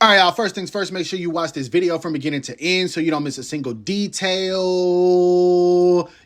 All right, y'all, first things first, make sure you watch this video from beginning to end so you don't miss a single detail.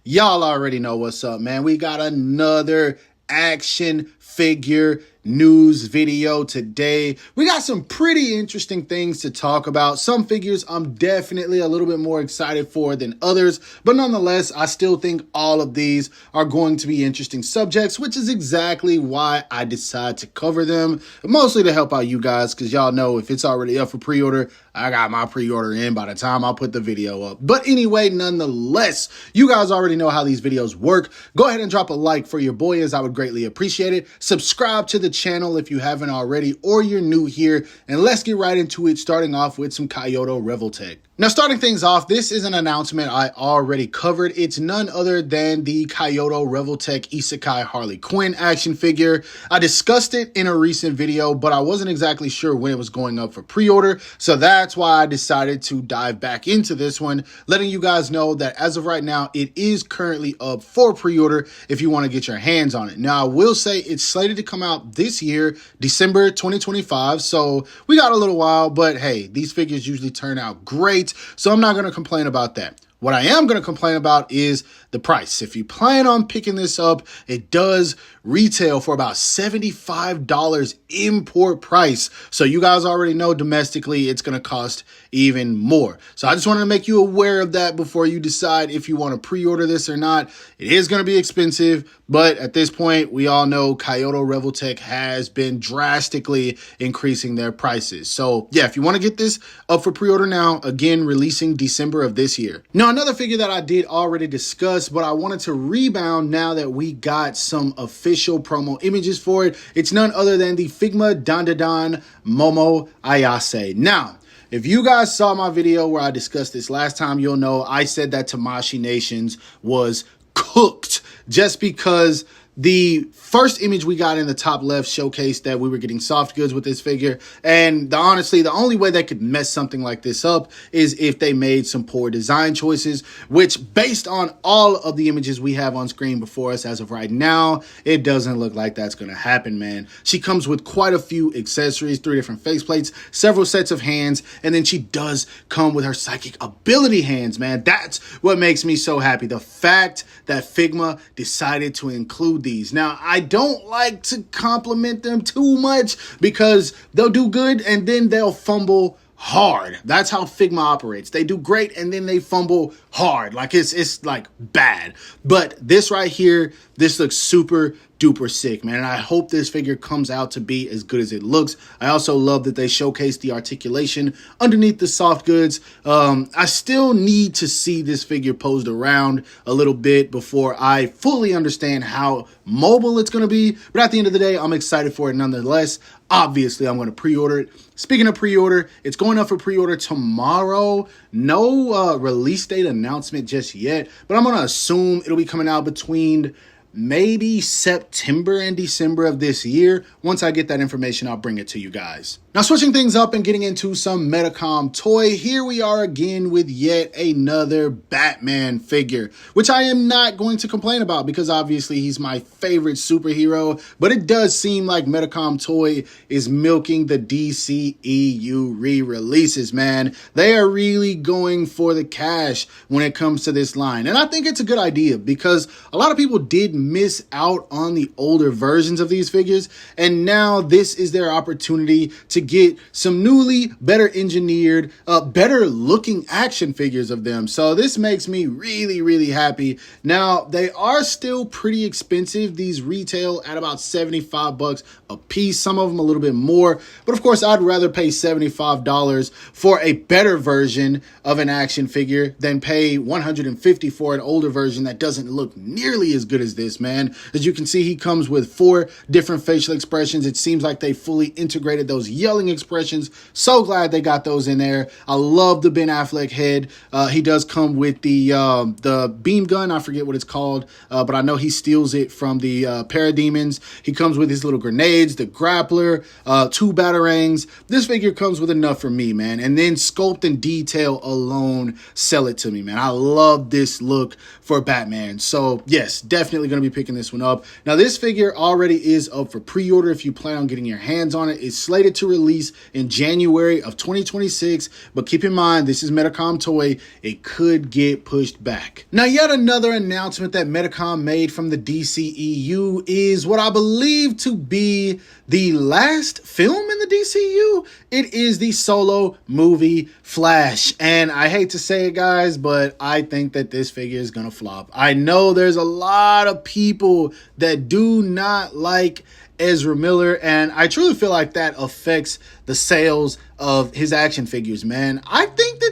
Y'all already know what's up, man. We got another action figure news video today. We got some pretty interesting things to talk about. Some figures I'm definitely a little bit more excited for than others, but nonetheless, I still think all of these are going to be interesting subjects, which is exactly why I decided to cover them, mostly to help out you guys, because y'all know if it's already up for pre-order, I got my pre-order in by the time I put the video up. But anyway, nonetheless, you guys already know how these videos work. Go ahead and drop a like for your boy, as I would greatly appreciate it. Subscribe to the channel if you haven't already, or you're new here, and let's get right into it, starting off with some Kaiyodo Revoltech. Now, starting things off, this is an announcement I already covered. It's none other than the Kaiyodo Revoltech Isekai Harley Quinn action figure. I discussed it in a recent video, but I wasn't exactly sure when it was going up for pre-order, so that's why I decided to dive back into this one, letting you guys know that as of right now, it is currently up for pre-order if you want to get your hands on it. Now, I will say it's slated to come out this year, December 2025, so we got a little while, but hey, these figures usually turn out great. So I'm not going to complain about that. What I am going to complain about is the price. If you plan on picking this up, it does retail for about $75 import price. So you guys already know domestically it's going to cost even more. So I just wanted to make you aware of that before you decide if you want to pre-order this or not. It is going to be expensive, but at this point, we all know Kaiyodo Revoltech has been drastically increasing their prices. So yeah, if you want to get this up for pre-order now, again, releasing December of this year. Now, another figure that I did already discuss, but I wanted to rebound now that we got some official promo images for it. It's none other than the Figma Dandadan Momo Ayase. Now, if you guys saw my video where I discussed this last time, you'll know I said that Tamashii Nations was cooked just because the first image we got in the top left showcased that we were getting soft goods with this figure. And honestly, the only way they could mess something like this up is if they made some poor design choices, which based on all of the images we have on screen before us as of right now, it doesn't look like that's going to happen, man. She comes with quite a few accessories, 3 different faceplates, several sets of hands, and then she does come with her psychic ability hands, man. That's what makes me so happy. The fact that Figma decided to include these. Now, I don't like to compliment them too much because they'll do good and then they'll fumble hard. That's how Figma operates. They do great and then they fumble hard. Like it's like bad. But this right here, this looks super duper sick, man. And I hope this figure comes out to be as good as it looks. I also love that they showcase the articulation underneath the soft goods. I still need to see this figure posed around a little bit before I fully understand how mobile it's going to be. But at the end of the day, I'm excited for it nonetheless. Obviously, I'm going to pre-order it. Speaking of pre-order, it's going up for pre-order tomorrow. No release date announcement just yet, but I'm going to assume it'll be coming out between maybe September and December of this year. Once I get that information, I'll bring it to you guys. Now, switching things up and getting into some Medicom toy, here we are again with yet another Batman figure, which I am not going to complain about because obviously he's my favorite superhero, but it does seem like Medicom toy is milking the DCEU re-releases, man. They are really going for the cash when it comes to this line, and I think it's a good idea because a lot of people did miss out on the older versions of these figures, and now this is their opportunity to get some newly better engineered, better looking action figures of them. So this makes me really, really happy. Now, they are still pretty expensive. These retail at about $75 a piece, some of them a little bit more, but of course I'd rather pay $75 for a better version of an action figure than pay $150 for an older version that doesn't look nearly as good as this, man. As you can see, he comes with 4 different facial expressions. It seems like they fully integrated those yelling expressions. So glad they got those in there. I love the Ben Affleck head. He does come with the beam gun. I forget what it's called, but I know he steals it from the Parademons. He comes with his little grenades, the grappler, 2 batarangs. This figure comes with enough for me, man. And then sculpt and detail alone sell it to me, man. I love this look for Batman. So yes, definitely going going to be picking this one up. Now, this figure already is up for pre-order if you plan on getting your hands on it. It's slated to release in January of 2026, but keep in mind, this is Medicom toy. It could get pushed back. Now, yet another announcement that Medicom made from the DCEU is what I believe to be the last film in the DCU. It is the solo movie Flash. And I hate to say it, guys, but I think that this figure is going to flop. I know there's a lot of people that do not like Ezra Miller, and I truly feel like that affects the sales of his action figures, man. I think that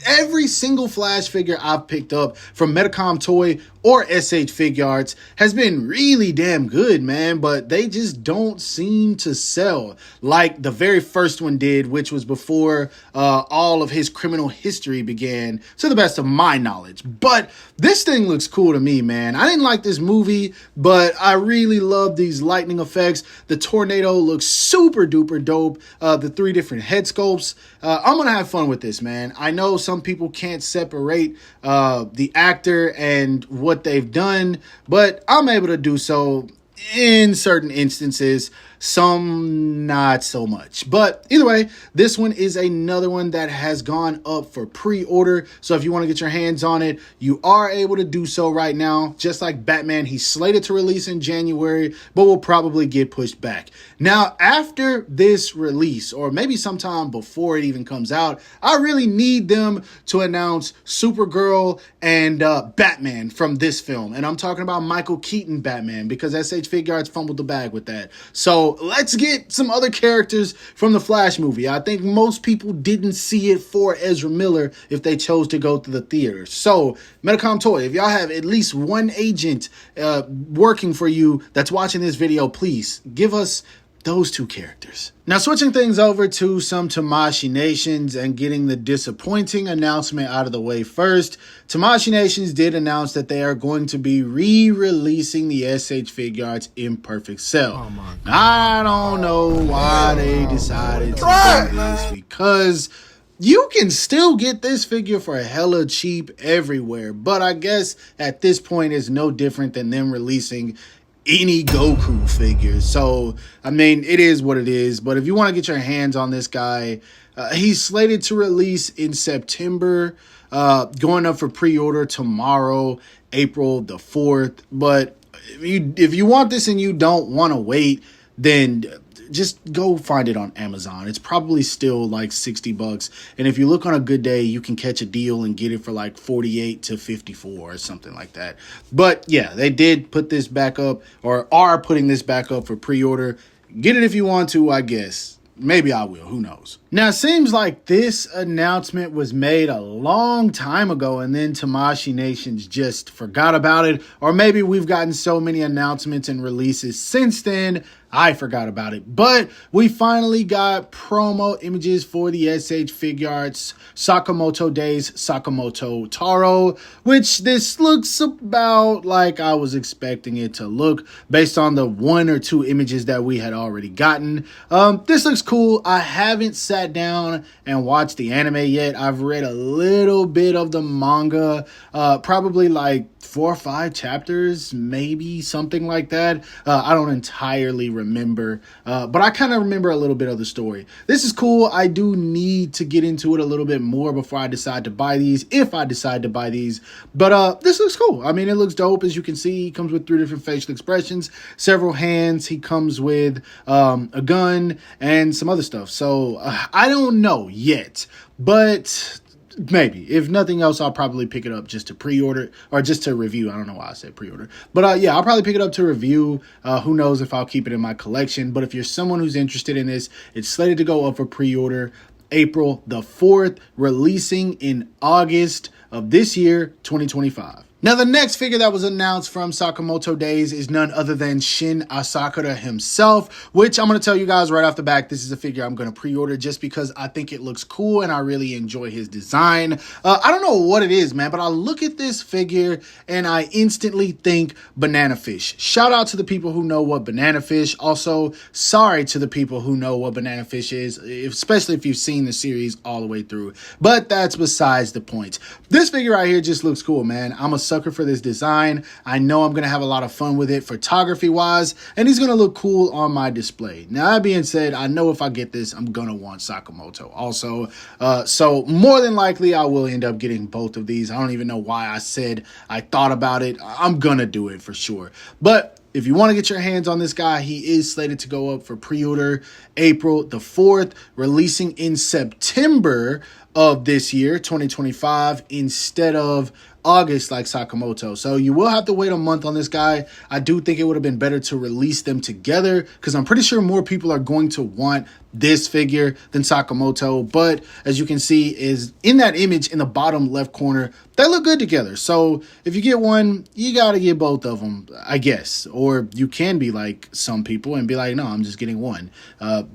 every single Flash figure I've picked up from Medicom Toy or SH Figuarts has been really damn good, man, but they just don't seem to sell like the very first one did, which was before all of his criminal history began, to the best of my knowledge. But this thing looks cool to me, man. I didn't like this movie, but I really love these lightning effects. The tornado looks super duper dope. The 3 different head sculpts. I'm gonna have fun with this, man. I know some people can't separate the actor and what they've done, but I'm able to do so in certain instances, some not so much. But either way, this one is another one that has gone up for pre-order. So if you want to get your hands on it, you are able to do so right now. Just like Batman, he's slated to release in January, but will probably get pushed back. Now, after this release, or maybe sometime before it even comes out, I really need them to announce Supergirl and Batman from this film. And I'm talking about Michael Keaton Batman, because SH Figuarts fumbled the bag with that. So let's get some other characters from the Flash movie. I think most people didn't see it for Ezra Miller if they chose to go to the theaters. So Medicom Toy, if y'all have at least one agent working for you that's watching this video, please give us those 2 characters. Now, switching things over to some Tamashii Nations and getting the disappointing announcement out of the way first. Tamashii Nations did announce that they are going to be re-releasing the SH Figuarts Imperfect Cell. Oh my God. I don't know why they decided to do this, because you can still get this figure for hella cheap everywhere, but I guess at this point it's no different than them releasing any Goku figure. So, I mean, it is what it is. But if you want to get your hands on this guy, he's slated to release in September, going up for pre-order tomorrow, April the 4th. But if you want this and you don't want to wait, then just go find it on Amazon. It's probably still like $60. And if you look on a good day, you can catch a deal and get it for like 48 to 54 or something like that. But yeah, they did put this back up, or are putting this back up for pre-order. Get it if you want to, I guess. Maybe I will. Who knows? Now, it seems like this announcement was made a long time ago, and then Tamashii Nations just forgot about it. Or maybe we've gotten so many announcements and releases since then, I forgot about it. But we finally got promo images for the SH Figuarts Sakamoto Days Sakamoto Taro, which this looks about like I was expecting it to look based on the 1 or 2 images that we had already gotten. This looks cool. I haven't sat down and watched the anime yet. I've read a little bit of the manga, probably like 4 or 5 chapters, maybe something like that. I don't entirely remember, but I kind of remember a little bit of the story. This is cool. I do need to get into it a little bit more before I decide to buy these, if I decide to buy these. But this looks cool. I mean, it looks dope. As you can see, he comes with 3 different facial expressions, several hands. He comes with a gun and some other stuff. So I don't know yet, but maybe. If nothing else, I'll probably pick it up just to pre-order, or just to review. I don't know why I said pre-order. But yeah, I'll probably pick it up to review. Who knows if I'll keep it in my collection. But if you're someone who's interested in this, it's slated to go up for pre-order April the 4th, releasing in August of this year, 2025. Now, the next figure that was announced from Sakamoto Days is none other than Shin Asakura himself, which I'm going to tell you guys right off the back, this is a figure I'm going to pre-order just because I think it looks cool and I really enjoy his design. I don't know what it is, man, but I look at this figure and I instantly think banana fish. Shout out to the people who know what banana fish. Also, sorry to the people who know what banana fish is, especially if you've seen the series all the way through. But that's besides the point. This figure right here just looks cool, man. I'm a sucker for this design. I know I'm going to have a lot of fun with it photography wise, and he's going to look cool on my display. Now, that being said, I know if I get this, I'm going to want Sakamoto also. So more than likely, I will end up getting both of these. I don't even know why I said I thought about it. I'm going to do it for sure. But if you want to get your hands on this guy, he is slated to go up for pre-order April the 4th, releasing in September of this year, 2025, instead of August like Sakamoto. So you will have to wait a month on this guy. I do think it would have been better to release them together because I'm pretty sure more people are going to want this figure than Sakamoto. But as you can see is in that image in the bottom left corner, they look good together. So if you get one, you got to get both of them, I guess. Or you can be like some people and be like, no, I'm just getting one.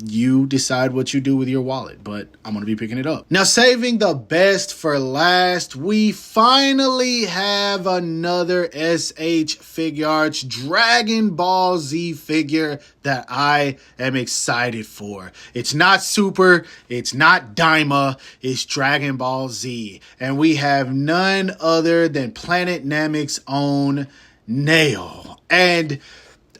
You decide what you do with your wallet, but I'm going to be picking it up. Now, saving the best for last, we finally have another SH Figuarts Dragon Ball Z figure that I am excited for. It's not Super, it's not Daima, it's Dragon Ball Z. And we have none other than Planet Namek's own Nail. And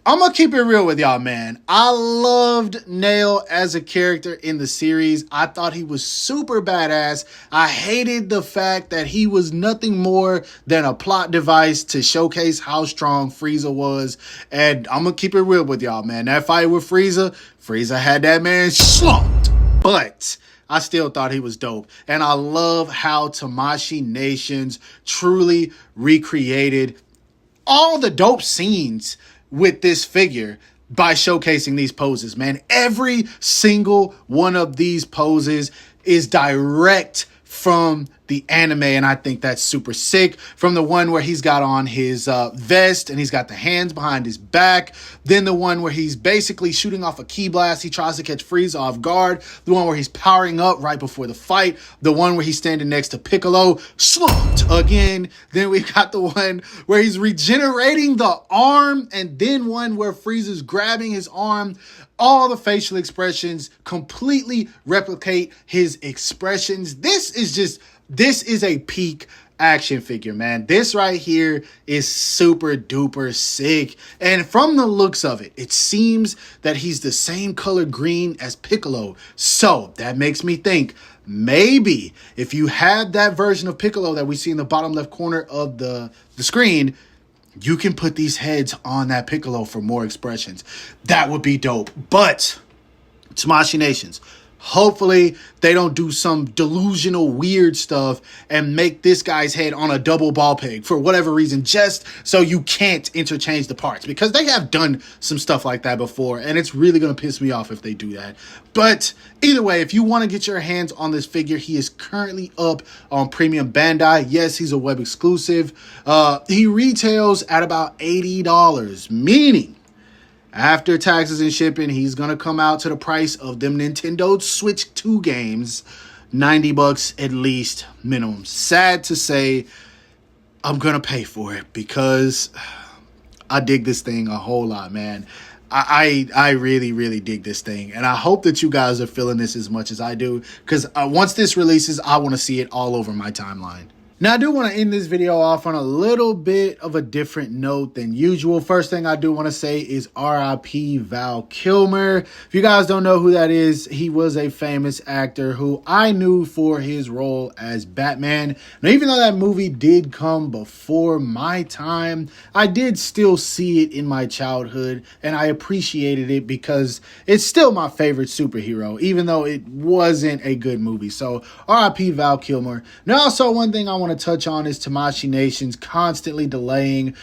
I'm going to keep it real with y'all, man. I loved Nail as a character in the series. I thought he was super badass. I hated the fact that he was nothing more than a plot device to showcase how strong Frieza was. And I'm going to keep it real with y'all, man. That fight with Frieza had that man slumped. But I still thought he was dope. And I love how Tamashii Nations truly recreated all the dope scenes with this figure by showcasing these poses, man. Every single one of these poses is direct from the anime, and I think that's super sick. From the one where he's got on his vest and he's got the hands behind his back, then the one where he's basically shooting off a ki blast, he tries to catch Frieza off guard, the one where he's powering up right before the fight, the one where he's standing next to Piccolo, slumped again, then we got the one where he's regenerating the arm, and then one where Frieza's grabbing his arm. All the facial expressions completely replicate his expressions. This is a peak action figure, man. This right here is super duper sick. And from the looks of it, it seems that he's the same color green as Piccolo. So that makes me think maybe if you had that version of Piccolo that we see in the bottom left corner of the screen, you can put these heads on that Piccolo for more expressions. That would be dope. But Tamashii Nations, hopefully they don't do some delusional weird stuff and make this guy's head on a double ball peg for whatever reason, just so you can't interchange the parts, because they have done some stuff like that before and it's really going to piss me off if they do that. But either way, if you want to get your hands on this figure, he is currently up on Premium Bandai. Yes, he's a web exclusive. He retails at about $80, meaning after taxes and shipping, he's going to come out to the price of them Nintendo Switch 2 games, $90 at least minimum. Sad to say, I'm going to pay for it because I dig this thing a whole lot, man. I really, really dig this thing. And I hope that you guys are feeling this as much as I do, because once this releases, I want to see it all over my timeline. Now, I do want to end this video off on a little bit of a different note than usual. First thing I do want to say is RIP Val Kilmer. If you guys don't know who that is, he was a famous actor who I knew for his role as Batman. Now, even though that movie did come before my time, I did still see it in my childhood, and I appreciated it because it's still my favorite superhero, even though it wasn't a good movie. So, RIP Val Kilmer. Now, also one thing I want to touch on is Tamashii Nations constantly delaying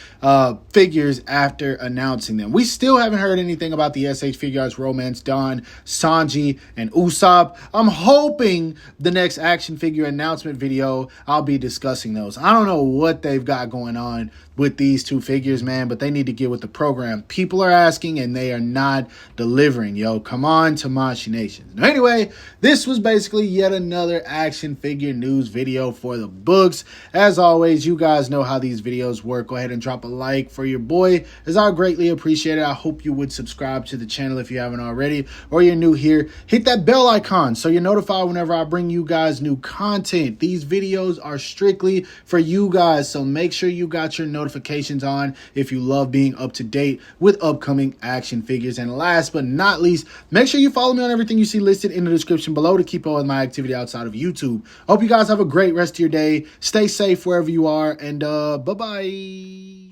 figures after announcing them. We still haven't heard anything about the SH Figuarts Romance Dawn, Sanji, and Usopp. I'm hoping the next action figure announcement video, I'll be discussing those. I don't know what they've got going on with these two figures, man, but they need to get with the program. People are asking and they are not delivering, yo. Come on, Tamashii Nations. Now, anyway, this was basically yet another action figure news video for the books. books. As always, you guys know how these videos work. Go ahead and drop a like for your boy, as I greatly appreciate it. I hope you would subscribe to the channel if you haven't already, or you're new here. Hit that bell icon so you're notified whenever I bring you guys new content. These videos are strictly for you guys, so make sure you got your notifications on if you love being up to date with upcoming action figures. And last but not least, make sure you follow me on everything you see listed in the description below to keep up with my activity outside of YouTube. Hope you guys have a great rest of your day. Stay safe wherever you are, and bye-bye.